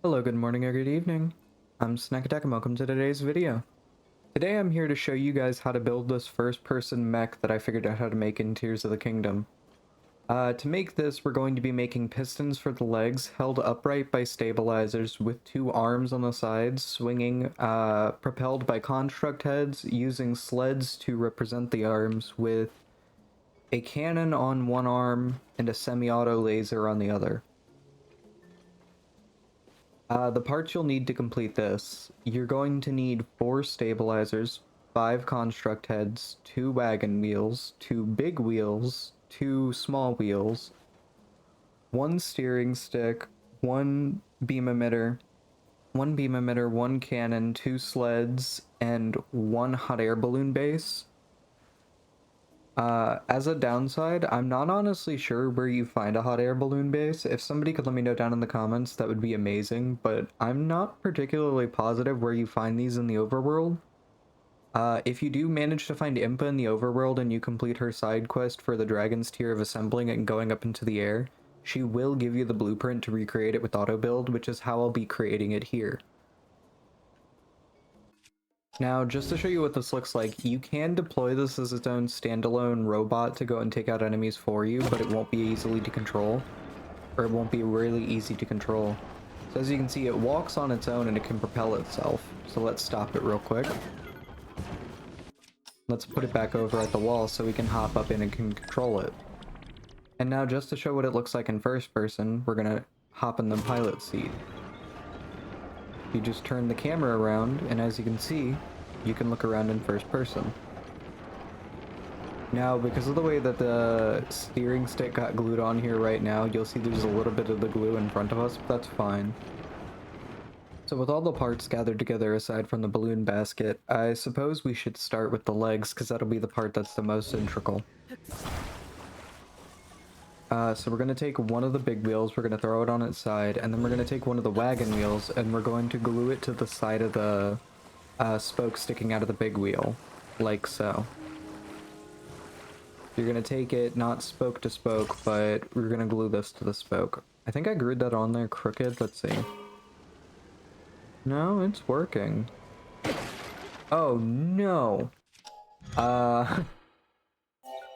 Hello, good morning, or good evening. I'm Snack and welcome to today's video. Today I'm here to show you guys how to build this first-person mech that I figured out how to make in Tears of the Kingdom. To make this, we're going to be making pistons for the legs, held upright by stabilizers, with two arms on the sides, swinging, propelled by construct heads, using sleds to represent the arms, with a cannon on one arm and a semi-auto laser on the other. The parts you'll need to complete this: you're going to need 4 stabilizers, 5 construct heads, 2 wagon wheels, 2 big wheels, 2 small wheels, 1 steering stick, 1 beam emitter, 1 cannon, 2 sleds, and 1 hot air balloon base. As a downside, I'm not honestly sure where you find a hot air balloon base. If somebody could let me know down in the comments, that would be amazing, but I'm not particularly positive where you find these in the overworld. If you do manage to find Impa in the overworld and you complete her side quest for the dragon's tier of assembling and going up into the air, she will give you the blueprint to recreate it with auto build, which is how I'll be creating it here. Now, just to show you what this looks like, you can deploy this as its own standalone robot to go and take out enemies for you, but it won't be easily to control, or it won't be really easy to control. So as you can see, it walks on its own and it can propel itself. So let's stop it real quick. Let's put it back over at the wall so we can hop up in and can control it. And now, just to show what it looks like in first person, we're gonna hop in the pilot seat. You just turn the camera around, and as you can see, you can look around in first person. Now, because of the way that the steering stick got glued on here right now, you'll see there's a little bit of the glue in front of us, but that's fine. So with all the parts gathered together aside from the balloon basket, I suppose we should start with the legs, because that'll be the part that's the most integral. So we're going to take one of the big wheels, we're going to throw it on its side, and then we're going to take one of the wagon wheels, and we're going to glue it to the side of the spoke sticking out of the big wheel, like so. You're going to take it, not spoke to spoke, but we're going to glue this to the spoke. I think I glued that on there crooked, let's see. No, it's working. Oh, no!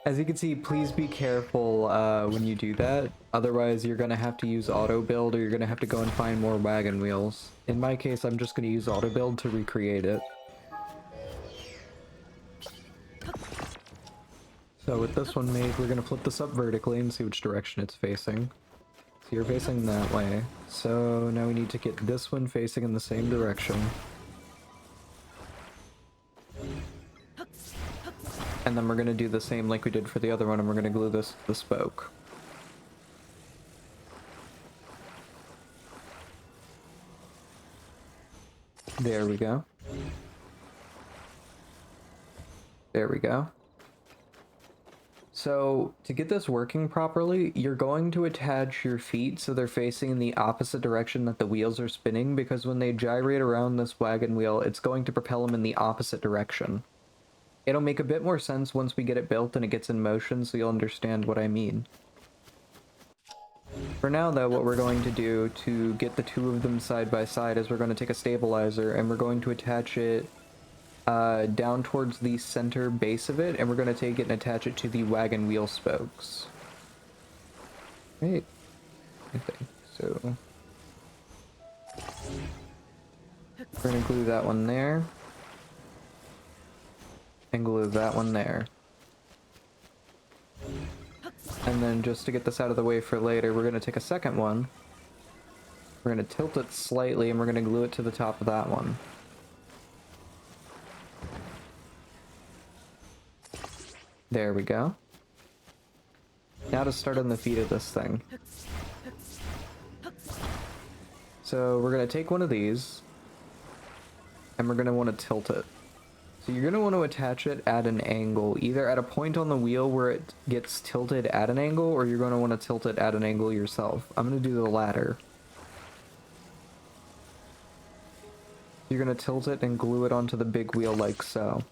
As you can see, please be careful when you do that. Otherwise, you're going to have to use auto build, or you're going to have to go and find more wagon wheels. In my case, I'm just going to use auto build to recreate it. So with this one made, we're going to flip this up vertically and see which direction it's facing. So you're facing that way. So now we need to get this one facing in the same direction. And then we're going to do the same like we did for the other one, and we're going to glue this to the spoke. There we go. There we go. So, to get this working properly, you're going to attach your feet so they're facing in the opposite direction that the wheels are spinning, because when they gyrate around this wagon wheel, it's going to propel them in the opposite direction. It'll make a bit more sense once we get it built and it gets in motion, so you'll understand what I mean. For now, though, what we're going to do to get the two of them side by side is we're going to take a stabilizer and we're going to attach it down towards the center base of it, and we're going to take it and attach it to the wagon wheel spokes. Right? I think so. We're going to glue that one there. And glue that one there. And then just to get this out of the way for later, we're going to take a second one. We're going to tilt it slightly and we're going to glue it to the top of that one. There we go. Now to start on the feet of this thing. So we're going to take one of these and we're going to want to tilt it. So you're going to want to attach it at an angle, either at a point on the wheel where it gets tilted at an angle, or you're going to want to tilt it at an angle yourself. I'm going to do the latter. You're going to tilt it and glue it onto the big wheel like so.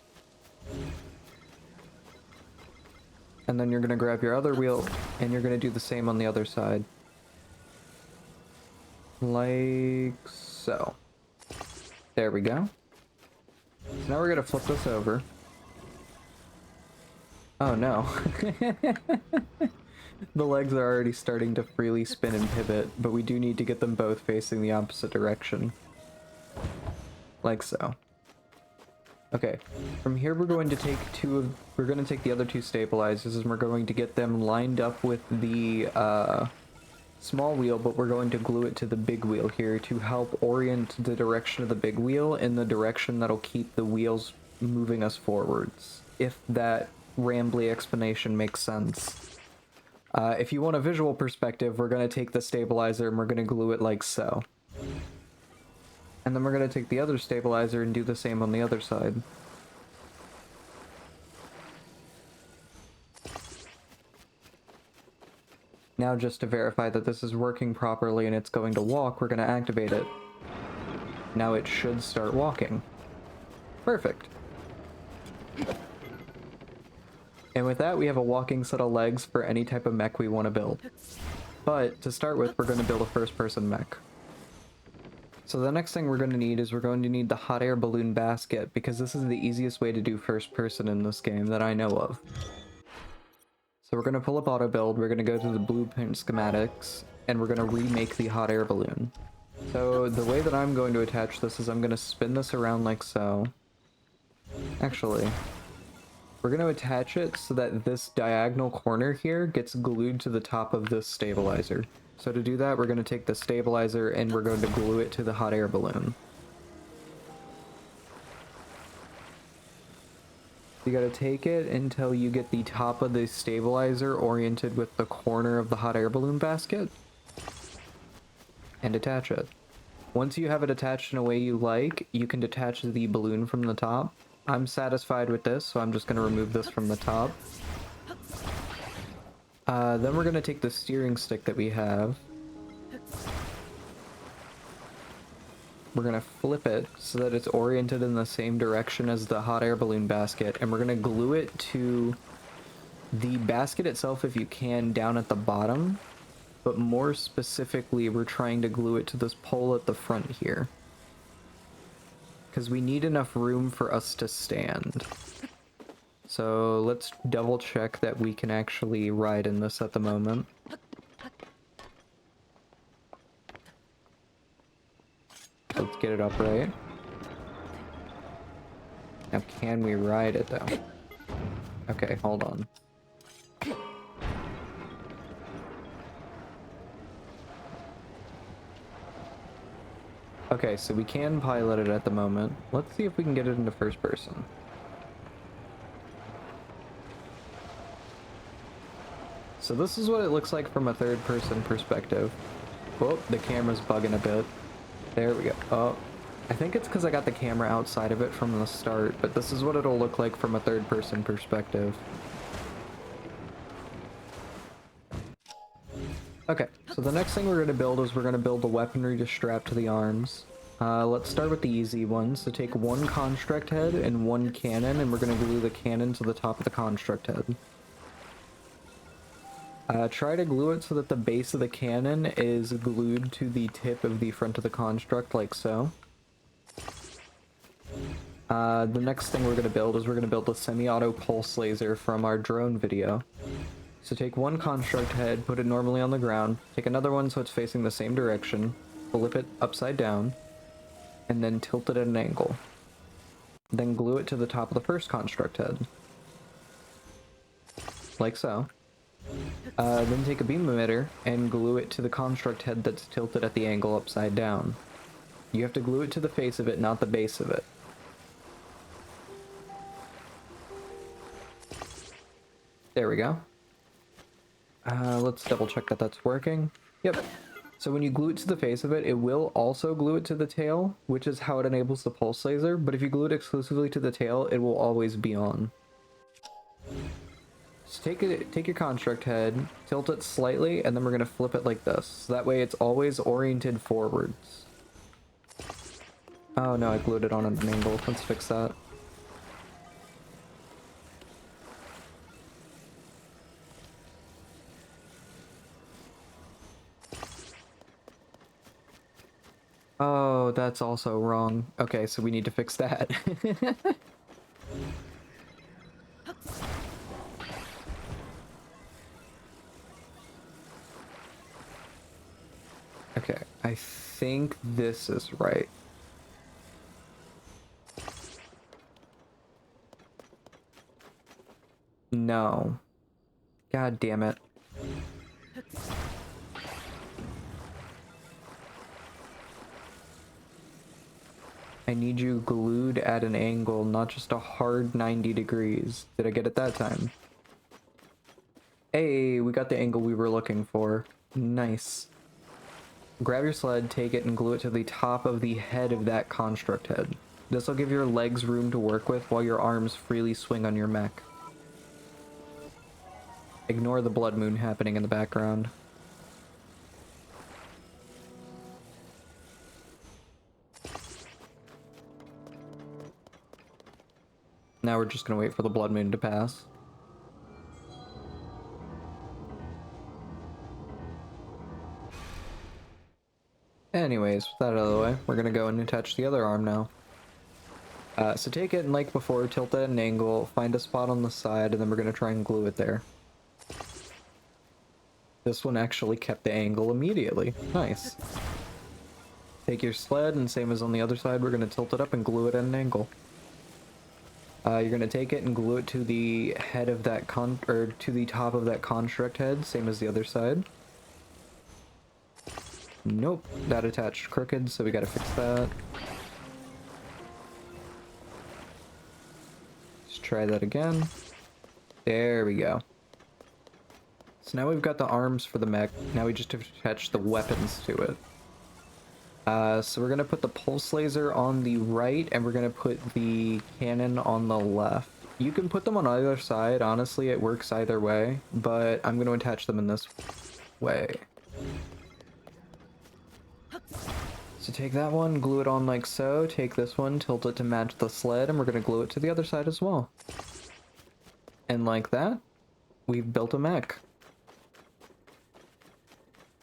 And then you're going to grab your other wheel, and you're going to do the same on the other side. Like so. There we go. So now we're gonna flip this over. Oh no. The legs are already starting to freely spin and pivot, but we do need to get them both facing the opposite direction. Like so. Okay, from here we're going to take the other two stabilizers and we're going to get them lined up with the small wheel, but we're going to glue it to the big wheel here to help orient the direction of the big wheel in the direction that'll keep the wheels moving us forwards, if that rambly explanation makes sense. If you want a visual perspective, we're going to take the stabilizer and we're going to glue it like so. And then we're going to take the other stabilizer and do the same on the other side. Now, just to verify that this is working properly and it's going to walk, we're going to activate it. Now it should start walking. Perfect. And with that, we have a walking set of legs for any type of mech we want to build. But to start with, we're going to build a first-person mech. So the next thing we're going to need is we're going to need the hot air balloon basket, because this is the easiest way to do first-person in this game that I know of. So we're going to pull up auto build, we're going to go to the blueprint schematics, and we're going to remake the hot air balloon. So the way that I'm going to attach this is I'm going to spin this around like so. Actually, we're going to attach it so that this diagonal corner here gets glued to the top of this stabilizer. So to do that, we're going to take the stabilizer and we're going to glue it to the hot air balloon. You gotta take it until you get the top of the stabilizer oriented with the corner of the hot air balloon basket. And attach it. Once you have it attached in a way you like, you can detach the balloon from the top. I'm satisfied with this, so I'm just gonna remove this from the top. Then we're gonna take the steering stick that we have. We're gonna flip it so that it's oriented in the same direction as the hot air balloon basket, and we're gonna glue it to the basket itself if you can down at the bottom, but more specifically we're trying to glue it to this pole at the front here, because we need enough room for us to stand. So let's double check that we can actually ride in this at the moment. Let's get it upright. Now, can we ride it, though? Okay, hold on. Okay, so we can pilot it at the moment. Let's see if we can get it into first person. So this is what it looks like from a third person perspective. Oh, the camera's bugging a bit. There we go. Oh, I think it's because I got the camera outside of it from the start, but this is what it'll look like from a third-person perspective. Okay, so the next thing we're going to build is we're going to build the weaponry to strap to the arms. Let's start with the easy ones. So take one construct head and one cannon, and we're going to glue the cannon to the top of the construct head. Try to glue it so that the base of the cannon is glued to the tip of the front of the construct, like so. The next thing we're going to build is we're going to build a semi-auto pulse laser from our drone video. So take one construct head, put it normally on the ground, take another one so it's facing the same direction, flip it upside down, and then tilt it at an angle. Then glue it to the top of the first construct head. Like so. Then take a beam emitter and glue it to the construct head that's tilted at the angle upside down. You have to glue it to the face of it, not the base of it. There we go. Let's double check that that's working. Yep. So when you glue it to the face of it, it will also glue it to the tail, which is how it enables the pulse laser, but if you glue it exclusively to the tail, it will always be on. So take your construct head, tilt it slightly, and then we're going to flip it like this. So that way it's always oriented forwards. Oh no, I glued it on an angle. Let's fix that. Oh, that's also wrong. Okay, so we need to fix that. Okay, I think this is right. No. God damn it. I need you glued at an angle, not just a hard 90 degrees. Did I get it that time? Hey, we got the angle we were looking for. Nice. Grab your sled, take it, and glue it to the top of the head of that construct head. This will give your legs room to work with while your arms freely swing on your mech. Ignore the blood moon happening in the background. Now we're just gonna wait for the blood moon to pass. Anyways, with that out of the way, we're gonna go and attach the other arm now. So take it and like before, tilt it at an angle, find a spot on the side, and then we're gonna try and glue it there. This one actually kept the angle immediately. Nice. Take your sled, and same as on the other side, we're gonna tilt it up and glue it at an angle. You're gonna take it and glue it to the head of that to the top of that construct head, same as the other side. Nope, that attached crooked, so we gotta fix that. Let's try that again. There we go. So now we've got the arms for the mech. Now we just have to attach the weapons to it. So we're gonna put the pulse laser on the right, and we're gonna put the cannon on the left. You can put them on either side, honestly, it works either way, but I'm gonna attach them in this way. So take that one, glue it on like so, take this one, tilt it to match the sled, and we're gonna glue it to the other side as well. And like that, we've built a mech.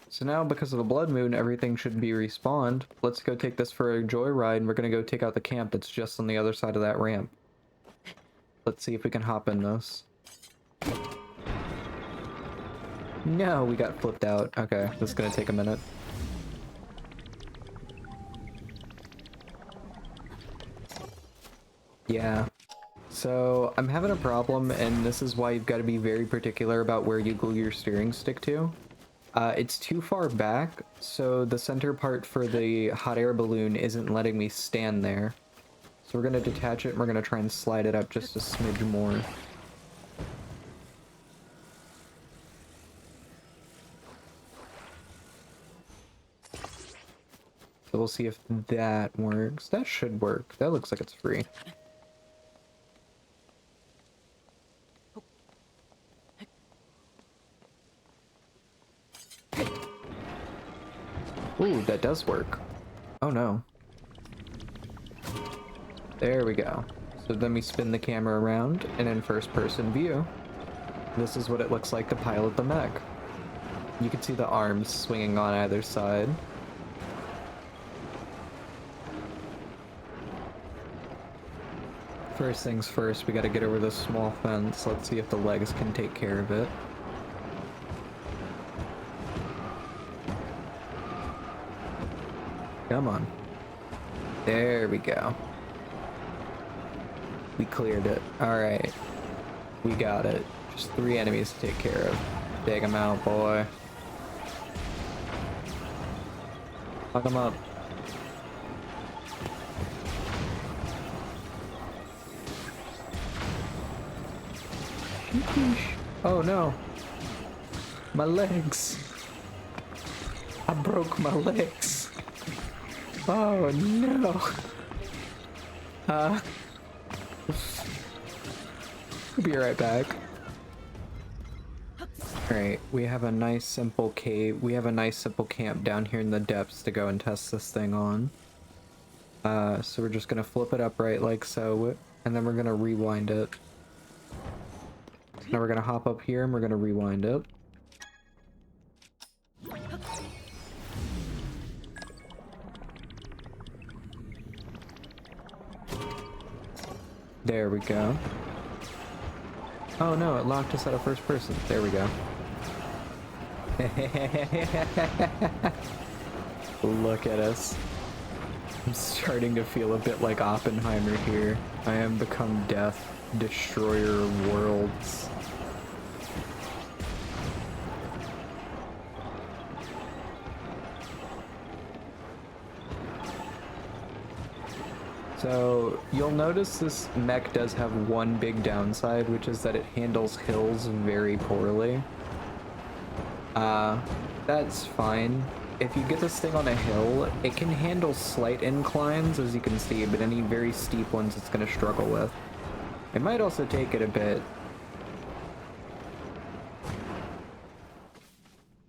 So now, because of the blood moon, everything should be respawned. Let's go take this for a joyride, and we're gonna go take out the camp that's just on the other side of that ramp. Let's see if we can hop in this. No, we got flipped out. Okay, this is gonna take a minute. Yeah. So, I'm having a problem, and this is why you've got to be very particular about where you glue your steering stick to. It's too far back, so the center part for the hot air balloon isn't letting me stand there. So we're gonna detach it, and we're gonna try and slide it up just a smidge more. So we'll see if that works. That should work. That looks like it's free. Ooh, that does work. Oh no. There we go. So then we spin the camera around, and in first person view, this is what it looks like to pilot the mech. You can see the arms swinging on either side. First things first, we gotta get over this small fence. Let's see if the legs can take care of it. Come on. There we go. We cleared it. Alright. We got it. Just 3 enemies to take care of. Take them out, boy. Fuck them up. Oh no. My legs. I broke my legs. Oh no. I'll be right back. Alright, we have a nice simple cave. We have a nice simple camp down here in the depths to go and test this thing on. So we're just gonna flip it upright like so, and then we're gonna rewind it. Now we're gonna hop up here and we're gonna rewind it. There we go. Oh no, it locked us out of first person. There we go. Look at us. I'm starting to feel a bit like Oppenheimer here. I am become death, destroyer of worlds. So, you'll notice this mech does have one big downside, which is that it handles hills very poorly. That's fine. If you get this thing on a hill, it can handle slight inclines, as you can see, but any very steep ones it's going to struggle with. It might also take it a bit.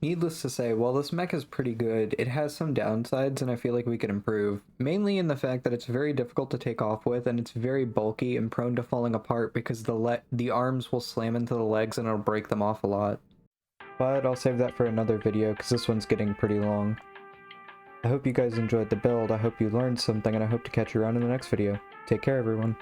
Needless to say, while this mech is pretty good, it has some downsides and I feel like we could improve. Mainly in the fact that it's very difficult to take off with and it's very bulky and prone to falling apart because the arms will slam into the legs and it'll break them off a lot. But I'll save that for another video because this one's getting pretty long. I hope you guys enjoyed the build, I hope you learned something, and I hope to catch you around in the next video. Take care, everyone.